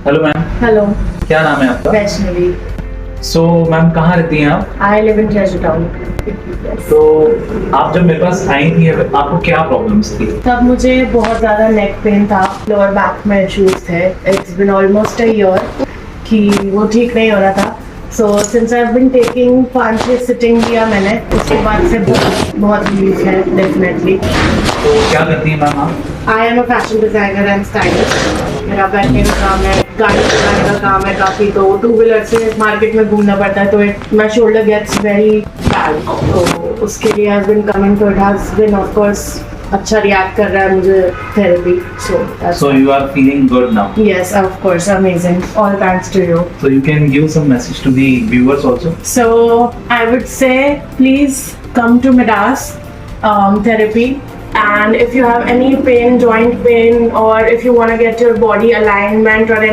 Hello ma'am, hello, क्या नाम है आपका? वैष्णवी। सो मैम कहाँ रहती हैं आप? I live in treasure town. तो आप जब मेरे पास आई थी आपको क्या प्रॉब्लम्स थी? तब मुझे बहुत ज़्यादा नेक पेन था, लोअर बैक में इश्यूज थे। It's been almost a year कि वो ठीक नहीं हो रहा था। So since I have been taking 5-6 sitting किया मैंने, उसके बाद से बहुत रिलीफ है डेफिनेटली। तो क्या करती हैं मैम आप? I am a fashion designer and stylist. मेरा बैठने का काम है, गाड़ी चलाने का काम है काफ़ी, तो 2 व्हीलर से मार्केट में घूमना पड़ता है, तो my shoulder gets very bad. तो उसके लिए आई हैव बीन कमिंग, तो it has been of course अच्छा रिएक्ट कर रहा है मुझे therapy. So you are feeling good now. Yes, of course, amazing. All thanks to you. So you can give some message to the viewers also. So I would say please come to Midas therapy. And if you have any pain, joint pain, or if you want to get your body alignment or